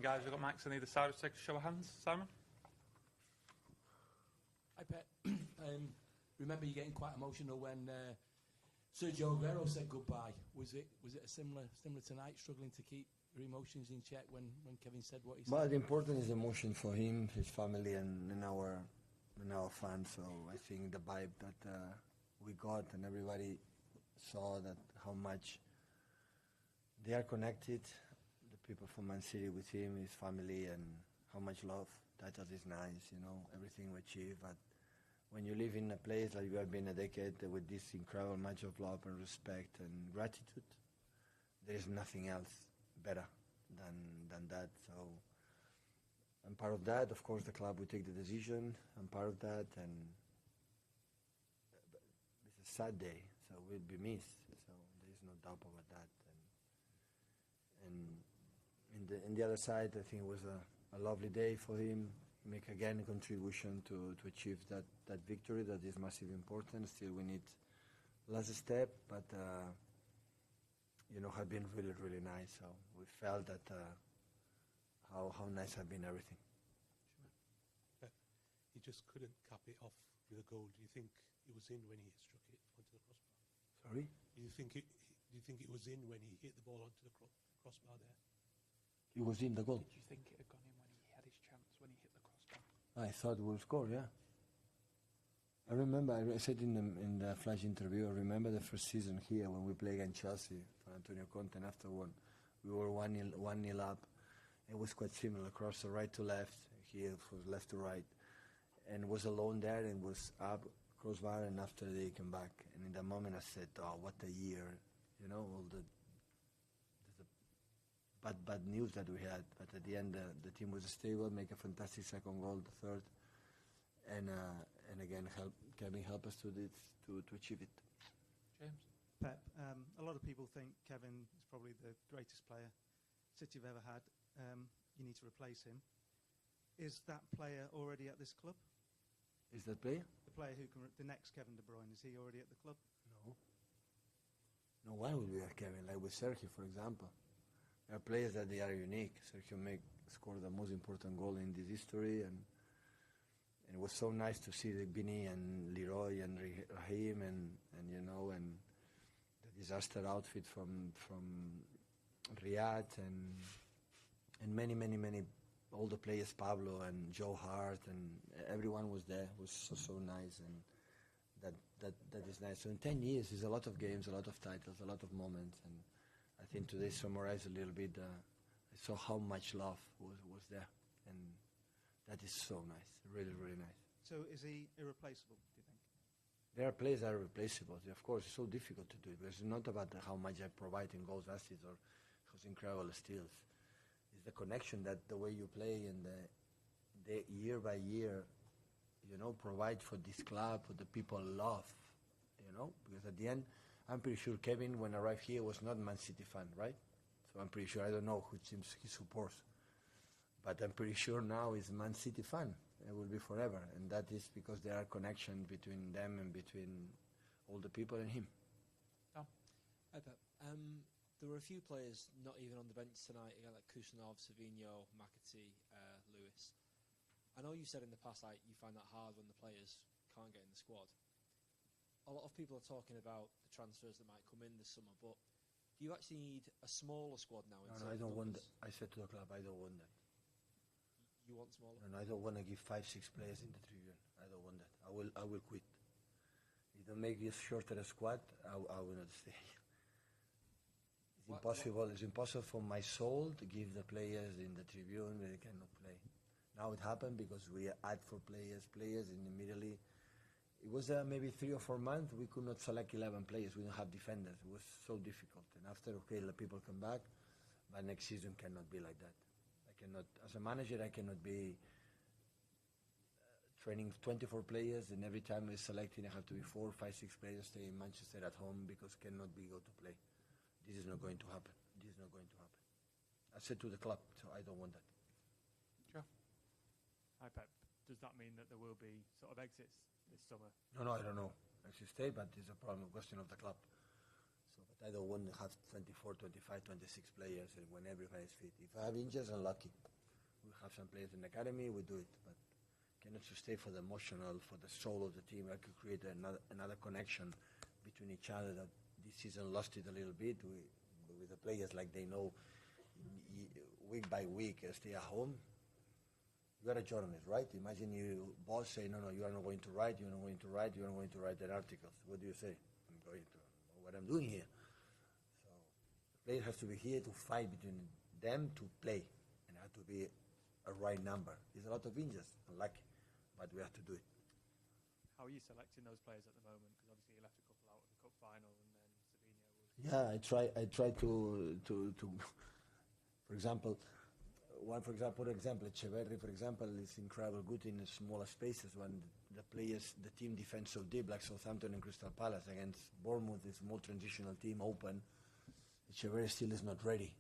guys who've got mics on either side, take a show of hands. Simon? Hi, Pep. Remember you getting quite emotional when Sergio Aguero said goodbye. Was it a similar tonight, struggling to keep your emotions in check when Kevin said what he said? Well, the important is emotion for him, his family, and our fans. So I think the vibe that we got and everybody saw that how much they are connected, the people from Man City with him, his family, and how much love. That is nice, everything we achieve. But when you live in a place like we have been a decade with this incredible much of love and respect and gratitude, there is nothing else better than that. So I'm part of that. Of course, the club will take the decision. I'm part of that, and it's a sad day, so we'll be missed. So there is no doubt about that. And in the other side, I think it was a lovely day for him. Make again a contribution to achieve that victory that is massively important. Still, we need last step, but have been really, really nice. So we felt that how nice have been everything. He just couldn't cap it off with a goal. Do you think it was in when he struck it onto the crossbar? Sorry? Do you think it was in when he hit the ball onto the crossbar there? It was in the goal. Did you think it had gone in when he had his chance, when he hit the crossbar? I thought we would score, yeah. I remember, I said in the flash interview, I remember the first season here when we played against Chelsea for Antonio Conte, and after we were 1-0 up. It was quite similar, across the right to left, here it was left to right, and was alone there and was up, crossbar, and after they came back. And in that moment I said, oh, what a year, all the bad news that we had. But at the end, the team was stable, make a fantastic second goal, the third, and again, Kevin help us to achieve it. James? Pep, a lot of people think Kevin is probably the greatest player City have ever had. You need to replace him. Is that player already at this club? Is that player? The player the next Kevin De Bruyne, is he already at the club? No one will be like Kevin, like with Sergio, for example. There are players that they are unique. Sergio scored the most important goal in this history, and it was so nice to see Bini and Leroy and Raheem and the disaster outfit from Riyadh and many all the players, Pablo and Joe Hart, and everyone was there. It was so nice, and that is nice. So in 10 years, there's a lot of games, a lot of titles, a lot of moments, and I think today summarized a little bit. I saw how much love was there, and that is so nice, really, really nice. So is he irreplaceable, do you think? There are players that are replaceable. Of course, it's so difficult to do it, because it's not about how much I provide in goals, assists, or those incredible steals. It's the connection that the way you play and the year by year, provide for this club, for the people love, because at the end, I'm pretty sure Kevin, when I arrived here, was not Man City fan, right? So I'm pretty sure, I don't know who teams he supports, but I'm pretty sure now he's Man City fan. It will be forever, and that is because there are connections between them and between all the people and him. Tom? Hi, Pep. There were a few players not even on the bench tonight, like Kusanov, Savinho, McAtee, Lewis. I know you said in the past you find that hard when the players can't get in the squad. A lot of people are talking about the transfers that might come in this summer, but do you actually need a smaller squad now? No, I don't want that. I said to the club, I don't want that. You want smaller? And I don't want to give 5-6 players in the tribune. I don't want that. I will quit. If you don't make this shorter a squad, I will not stay. It's impossible for my soul to give the players in the tribune where they cannot play. Now it happened because we add for players, and immediately it was maybe 3 or 4 months we could not select 11 players. We don't have defenders. It was so difficult. And after, the people come back, but next season cannot be like that. I cannot, as a manager, I cannot be training 24 players, and every time we're selecting, I have to be 4, 5, 6 players stay in Manchester at home because cannot be go to play. This is not going to happen. This is not going to happen. I said to the club, so I don't want that. Sure. Hi, Pep. Does that mean that there will be sort of exits this summer? No, I don't know. I should stay, but it's a question of the club. So, but I don't want to have 24, 25, 26 players when everybody is fit. If I have injuries, I'm lucky. have some players in the academy, we do it. But cannot sustain for the emotional, for the soul of the team. I could create another connection between each other that this season lost it a little bit with the players, like they know week by week stay at home. You are a journalist, right? Imagine you boss say, no, you are not going to write, you're not going to write, you're not going to write that articles. What do you say? I'm going to know what I'm doing here. So the player has to be here to fight between them to play, and have to be a right number. There's a lot of injuries, unlucky, but we have to do it. How are you selecting those players at the moment? Because obviously you left a couple out of the cup final, and then Savino was. Yeah, I try to for example, Echeverri, for example, is incredible good in smaller spaces when the team defends so deep, like Southampton and Crystal Palace against Bournemouth, is more transitional team, open. Echeverri still is not ready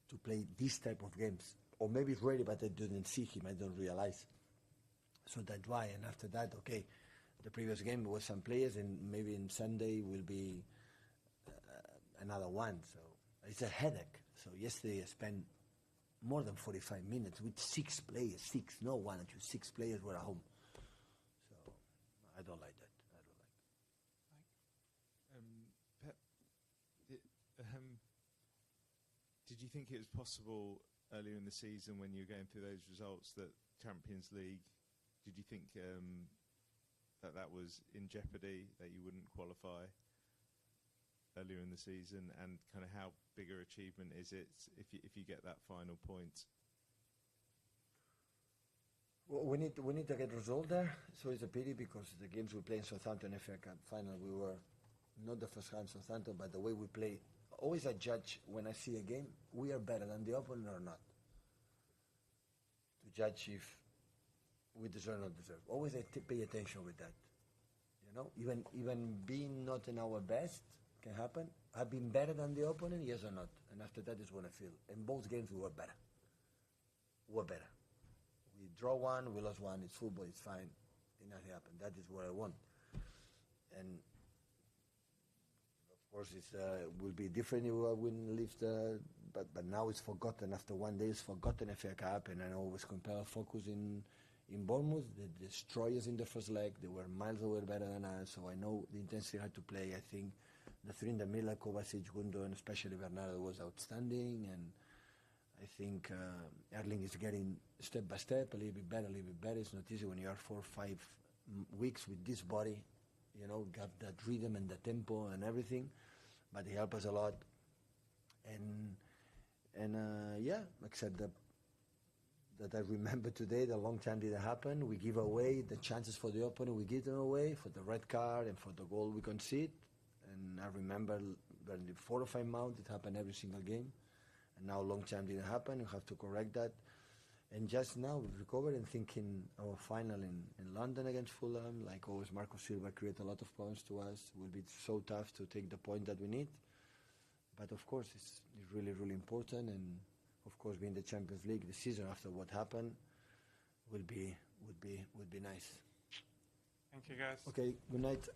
to play this type of games. Or maybe he's ready, but I didn't see him, I don't realize. So that's why, and after that, okay, the previous game was some players, and maybe in Sunday will be another one. So it's a headache. So yesterday I spent more than 45 minutes with 6 players. 6, no 1 or 2, 6 players were at home. So I don't like that. Pep, did you think it was possible earlier in the season when you were going through those results that Champions League, did you think that was in jeopardy, that you wouldn't qualify earlier in the season, and kind of how big an achievement is it if you get that final point? Well, we need to get result there. So it's a pity because the games we play in Southampton FA Cup final, we were not the first time Southampton, but the way we play. Always I judge when I see a game, we are better than the opponent or not. To judge if we deserve or not deserve. Always I pay attention with that. You know, even being not in our best can happen. Have been better than the opponent, yes or not? And after that is what I feel. In both games we were better. We draw one, we lost one. It's football, it's fine. Nothing happened. That is what I want. And of course it will be different if I wouldn't lift but now it's forgotten. After one day it's forgotten FA Cup, and I always compare focus in Bournemouth. They destroyed us in the first leg. They were miles away better than us, so I know the intensity had to play. I think the 3 in the middle, Kovacic, Gundo, and especially Bernardo was outstanding, and I think Erling is getting step by step a little bit better. It's not easy when you are 4 or 5 weeks with this body, you know, got that rhythm and the tempo and everything, but he helped us a lot. And yeah, except that I remember today, the long time didn't happen. We give away the chances for the opponent, we give them away for the red card and for the goal we concede. And I remember when the 4 or 5 months, it happened every single game. And now long time didn't happen, we have to correct that. And just now we recovered and thinking our final in London against Fulham, like always Marco Silva create a lot of problems to us. It will be so tough to take the point that we need. But of course it's really, really important, and of course being the Champions League, the season after what happened would be nice. Thank you, guys. Okay, good night.